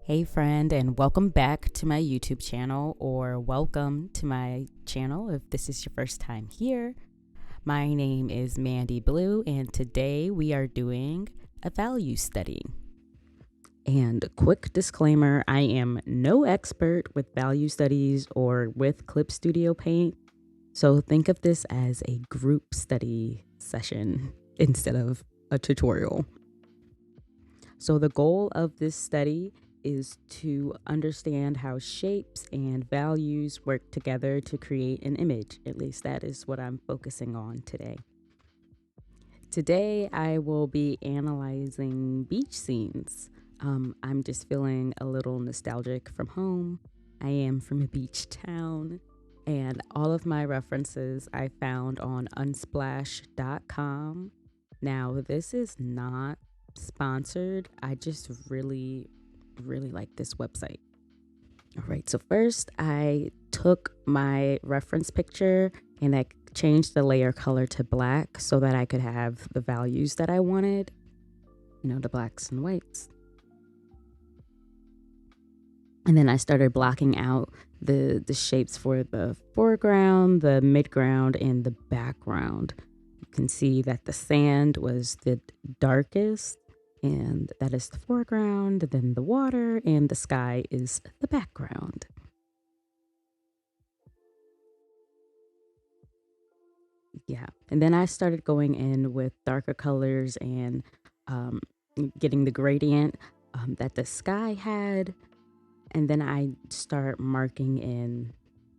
Hey friend, and welcome back to my YouTube channel, or welcome to my channel if this is your first time here. My name is Mandii Bleu, and today we are doing a value study. And quick disclaimer, I am no expert with value studies or with Clip Studio Paint, so think of this as a group study session instead of a tutorial. So the goal of this study is to understand how shapes and values work together to create an image. At least that is what I'm focusing on today. Today, I will be analyzing beach scenes. I'm just feeling a little nostalgic from home. I am from a beach town, and all of my references I found on unsplash.com. Now, this is not sponsored. I just really like this website. All right, so first I took my reference picture and I changed the layer color to black so that I could have the values that I wanted, the blacks and whites. And then I started blocking out the shapes for the foreground, the midground, and the background. You can see that the sand was the darkest, and that is the foreground, then the water, and the sky is the background. Yeah, and then I started going in with darker colors and getting the gradient that the sky had, and then I start marking in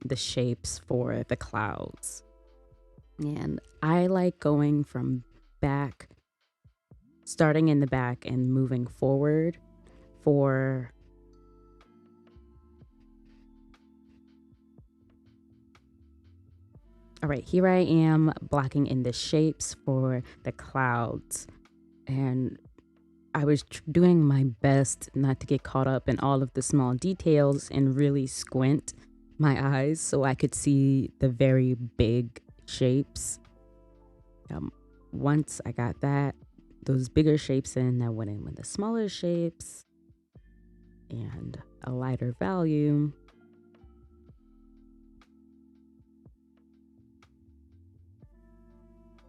the shapes for the clouds. And I like going from back, starting in the back and moving forward for all right, here I am blocking in the shapes for the clouds. And I was doing my best not to get caught up in all of the small details and really squint my eyes so I could see the very big shapes. Once I got those bigger shapes in, I went in with the smaller shapes and a lighter value.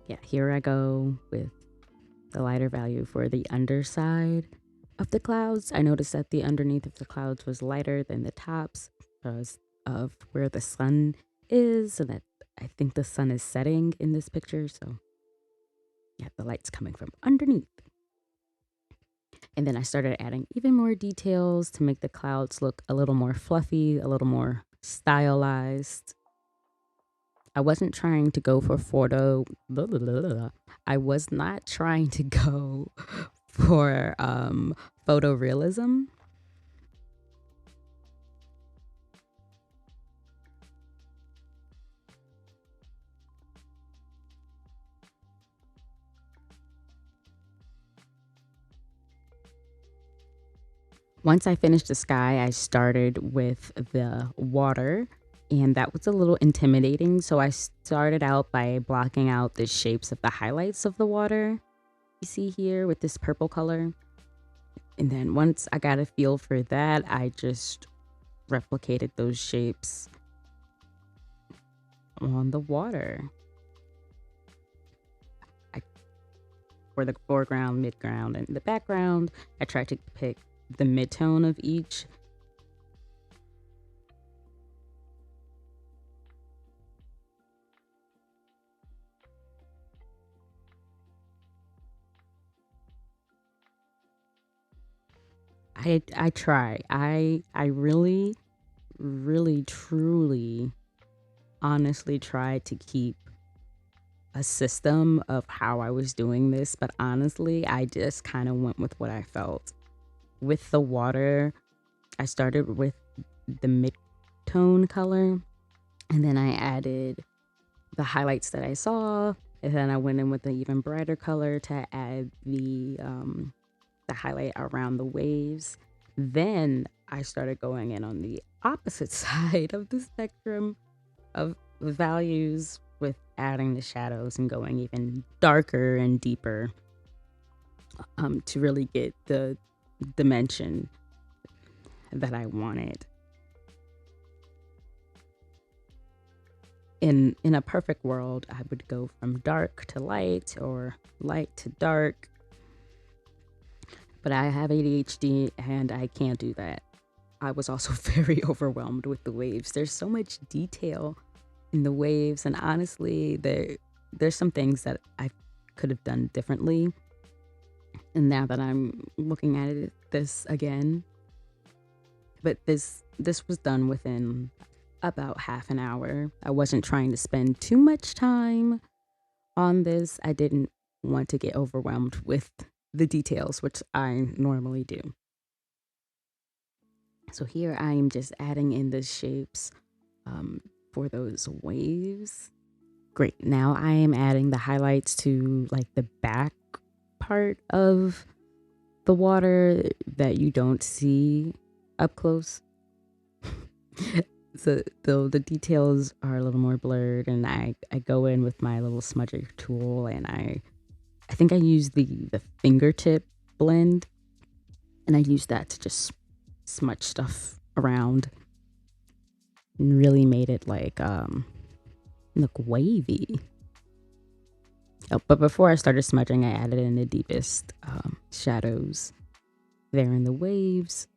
Yeah, here I go with the lighter value for the underside of the clouds. I noticed that the underneath of the clouds was lighter than the tops because of where the sun is, and that I think the sun is setting in this picture. So yeah, the light's coming from underneath. And then I started adding even more details to make the clouds look a little more fluffy, a little more stylized. I wasn't trying to go for I was not trying to go for photorealism. Once I finished the sky, I started with the water, and that was a little intimidating. So I started out by blocking out the shapes of the highlights of the water you see here with this purple color. And then once I got a feel for that, I just replicated those shapes on the water. For the foreground, midground, and the background, I tried to pick the midtone of each. I try. I really, truly, honestly tried to keep a system of how I was doing this, but honestly, I just kind of went with what I felt. With the water, I started with the mid-tone color, and then I added the highlights that I saw, and then I went in with an even brighter color to add the highlight around the waves. Then I started going in on the opposite side of the spectrum of values with adding the shadows and going even darker and deeper to really get the dimension. that I wanted. In a perfect world, I would go from dark to light or light to dark. But I have ADHD and I can't do that. I was also very overwhelmed with the waves. There's so much detail in the waves, and honestly, there's some things that I could have done differently. And now that I'm looking at this again, but this was done within about half an hour. I wasn't trying to spend too much time on this. I didn't want to get overwhelmed with the details, which I normally do. So here I am just adding in the shapes for those waves. Great. Now I am adding the highlights to like the back part of the water that you don't see up close. So the details are a little more blurred, and I go in with my little smudger tool, and I think I use the fingertip blend, and I use that to just smudge stuff around and really made it like look wavy. Oh, but before I started smudging, I added in the deepest shadows there in the waves.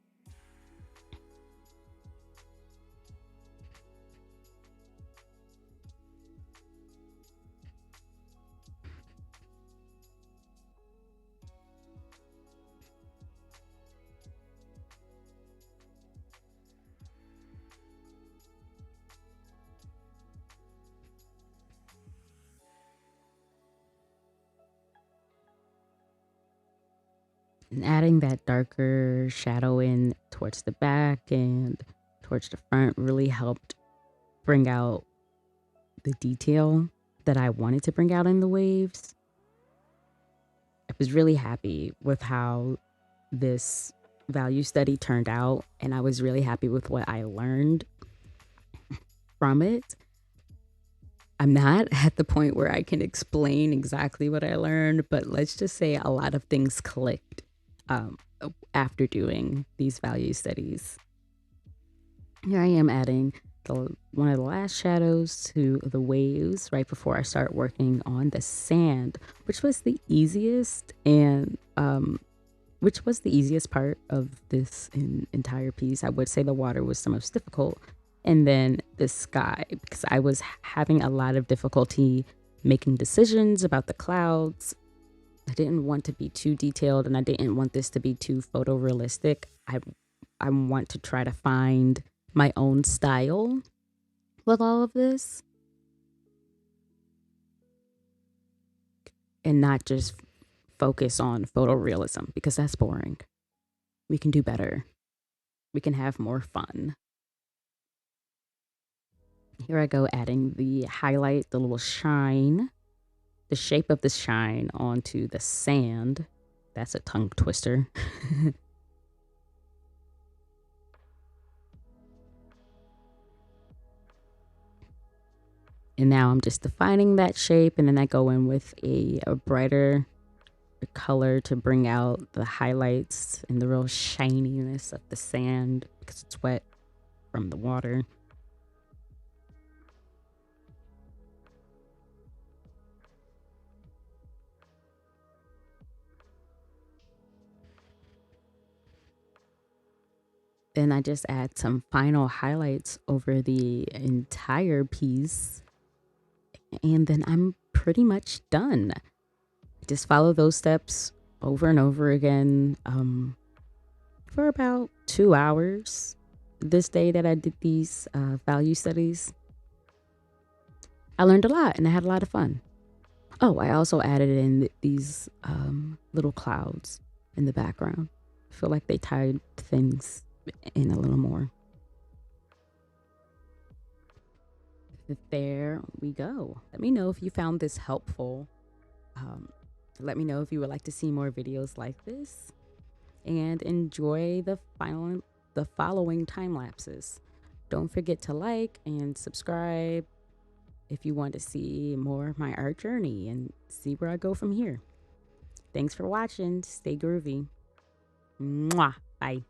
And adding that darker shadow in towards the back and towards the front really helped bring out the detail that I wanted to bring out in the waves. I was really happy with how this value study turned out, and I was really happy with what I learned from it. I'm not at the point where I can explain exactly what I learned, but let's just say a lot of things clicked after doing these value studies. Here I am adding one of the last shadows to the waves right before I start working on the sand, which was the easiest part of this entire piece. I would say the water was the most difficult, and then the sky, because I was having a lot of difficulty making decisions about the clouds. I didn't want to be too detailed, and I didn't want this to be too photorealistic. I want to try to find my own style with all of this, and not just focus on photorealism, because that's boring. We can do better. We can have more fun. Here I go, adding the highlight, the little shine, the shape of the shine onto the sand. That's a tongue twister. And now I'm just defining that shape, and then I go in with a brighter color to bring out the highlights and the real shininess of the sand because it's wet from the water. Then I just add some final highlights over the entire piece, and then I'm pretty much done. Just follow those steps over and over again for about 2 hours this day that I did these value studies. I learned a lot and I had a lot of fun. Oh, I also added in these little clouds in the background. I feel like they tied things in a little more. There we go. Let me know if you found this helpful. Let me know if you would like to see more videos like this, and enjoy the following time lapses. Don't forget to like and subscribe if you want to see more of my art journey and see where I go from here. Thanks for watching. Stay groovy. Mwah. Bye.